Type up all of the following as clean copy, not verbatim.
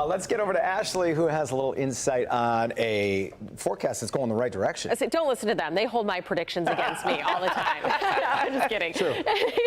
Let's get over to Ashlee, who has a little insight on a forecast that's going the right direction. I say, don't listen to them. They hold my predictions against me all the time. No, I'm just kidding. True.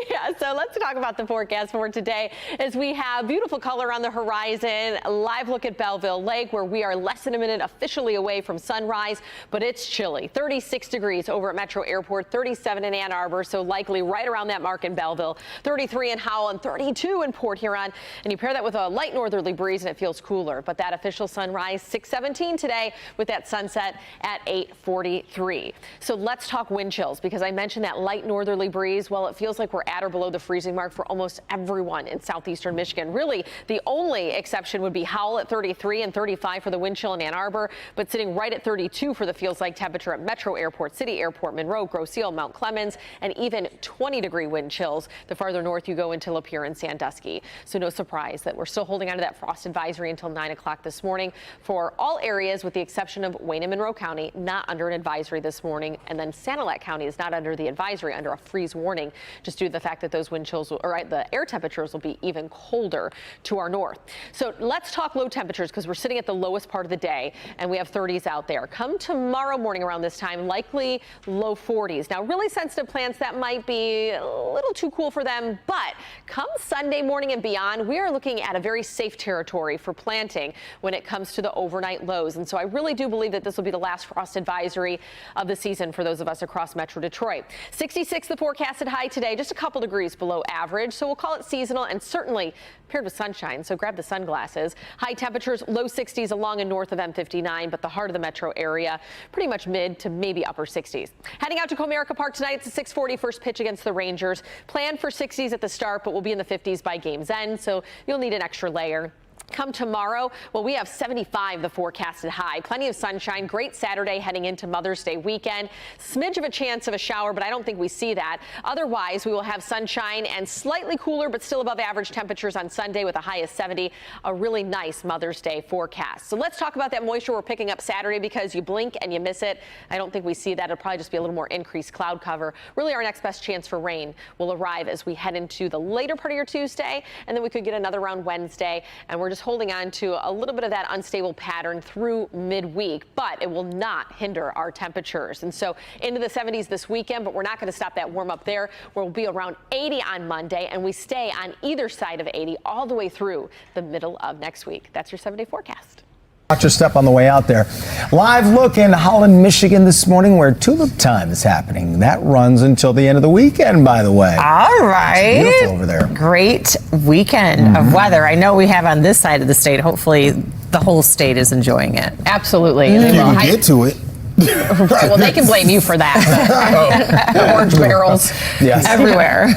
Yeah, so let's talk about the forecast for today as we have beautiful color on the horizon. Live look at Belleville Lake, where we are less than a minute officially away from sunrise, but it's chilly. 36 degrees over at Metro Airport, 37 in Ann Arbor, so likely right around that mark in Belleville, 33 in Howell, and 32 in Port Huron. And you pair that with a light northerly breeze and it feels cooler. But that official sunrise 6:17 today with that sunset at 8:43. So let's talk wind chills, because I mentioned that light northerly breeze. Well, it feels like we're at or below the freezing mark for almost everyone in southeastern Michigan. Really, the only exception would be Howell at 33 and 35 for the wind chill in Ann Arbor, but sitting right at 32 for the feels like temperature at Metro Airport, City Airport, Monroe, Grosse Ile, Mount Clemens, and even 20-degree wind chills the farther north you go into Lapeer and Sandusky. So no surprise that we're still holding on to that frost advisory until 9 o'clock this morning for all areas, with the exception of Wayne and Monroe County, not under an advisory this morning. And then Sanilac County is not under the advisory, under a freeze warning, just due to the fact that those wind chills, the air temperatures will be even colder to our north. So let's talk low temperatures, because we're sitting at the lowest part of the day and we have 30s out there. Come tomorrow morning around this time, likely low 40s. Now, really sensitive plants, that might be a little too cool for them, but come Sunday morning and beyond, we are looking at a very safe territory for planting when it comes to the overnight lows. And so I really do believe that this will be the last frost advisory of the season for those of us across Metro Detroit. 66 the forecasted high today, just a couple degrees below average, so we'll call it seasonal and certainly paired with sunshine, so grab the sunglasses. High temperatures, low 60s along and north of M59, but the heart of the metro area pretty much mid to maybe upper 60s. Heading out to Comerica Park tonight, it's a 6:40 first pitch against the Rangers. Planned for 60s at the start, but we'll be in the 50s by game's end, so you'll need an extra layer. Come tomorrow, well, we have 75 the forecasted high. Plenty of sunshine. Great Saturday heading into Mother's Day weekend. Smidge of a chance of a shower, but I don't think we see that. Otherwise, we will have sunshine and slightly cooler, but still above average temperatures on Sunday with a high of 70. A really nice Mother's Day forecast. So let's talk about that moisture we're picking up Saturday, because you blink and you miss it. I don't think we see that. It'll probably just be a little more increased cloud cover. Really, our next best chance for rain will arrive as we head into the later part of your Tuesday, and then we could get another round Wednesday, and we're just holding on to a little bit of that unstable pattern through midweek, but it will not hinder our temperatures. And so into the 70s this weekend, but we're not going to stop that warm up there. We'll be around 80 on Monday, and we stay on either side of 80 all the way through the middle of next week. That's your 7-day forecast. Watch your step on the way out there. Live look in Holland, Michigan this morning, where tulip time is happening. That runs until the end of the weekend, by the way. All right. It's beautiful over there. Great weekend of weather. I know we have on this side of the state. Hopefully the whole state is enjoying it. Absolutely. Can we get to it? Well, they can blame you for that. Orange barrels everywhere.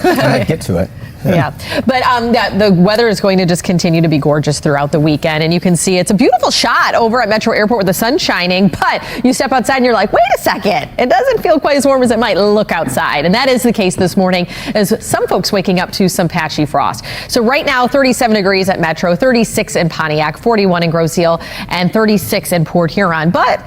Get to it. Yeah, but the weather is going to just continue to be gorgeous throughout the weekend, and you can see it's a beautiful shot over at Metro Airport with the sun shining, but you step outside and you're like, wait a second, it doesn't feel quite as warm as it might look outside, and that is the case this morning as some folks waking up to some patchy frost. So right now, 37 degrees at Metro, 36 in Pontiac, 41 in Grosse Ile, and 36 in Port Huron, but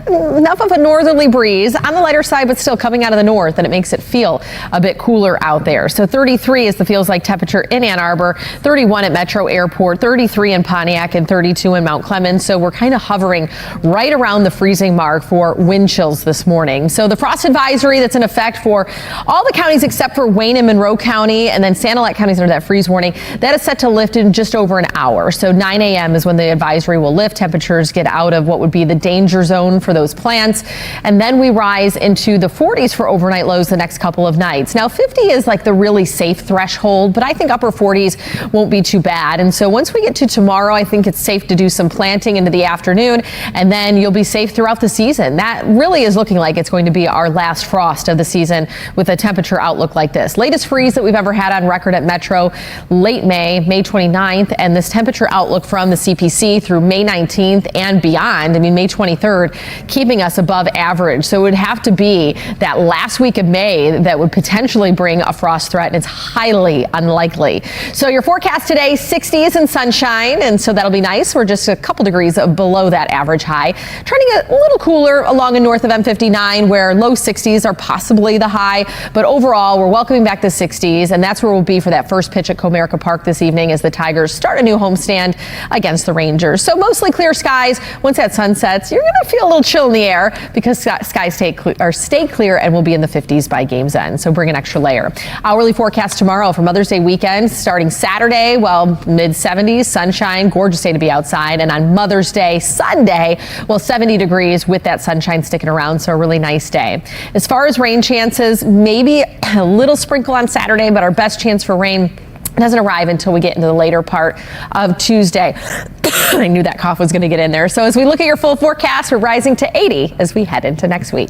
enough of a northerly breeze on the lighter side, but still coming out of the north, and it makes it feel a bit cooler out there. So 33 is the feels like temperature in Ann Arbor, 31 at Metro Airport, 33 in Pontiac, and 32 in Mount Clemens. So we're kind of hovering right around the freezing mark for wind chills this morning. So the frost advisory that's in effect for all the counties except for Wayne and Monroe County, and then Sanilac counties under that freeze warning, that is set to lift in just over an hour. So 9 a.m. is when the advisory will lift. Temperatures get out of what would be the danger zone for those plants. And then we rise into the 40s for overnight lows the next couple of nights. Now 50 is like the really safe threshold, but I think upper 40s won't be too bad. And so once we get to tomorrow, I think it's safe to do some planting into the afternoon, and then you'll be safe throughout the season. That really is looking like it's going to be our last frost of the season with a temperature outlook like this. Latest freeze that we've ever had on record at Metro, late May 29th, and this temperature outlook from the CPC through May 19th and beyond, I mean May 23rd, keeping us above average. So it would have to be that last week of May that would potentially bring a frost threat, and it's highly unlikely. So your forecast today, 60s and sunshine, and so that'll be nice. We're just a couple degrees below that average high. Trending a little cooler along and north of M59, where low 60s are possibly the high, but overall we're welcoming back the 60s, and that's where we'll be for that first pitch at Comerica Park this evening as the Tigers start a new homestand against the Rangers. So mostly clear skies. Once that sun sets, you're going to feel a little chill in the air because skies stay clear and will be in the 50s by game's end. So bring an extra layer. Hourly forecast tomorrow for Mother's Day weekend, starting Saturday, well, mid 70s, sunshine, gorgeous day to be outside. And on Mother's Day, Sunday, well, 70 degrees with that sunshine sticking around. So a really nice day. As far as rain chances, maybe a little sprinkle on Saturday, but our best chance for rain doesn't arrive until we get into the later part of Tuesday. I knew that cough was going to get in there. So as we look at your full forecast, we're rising to 80 as we head into next week.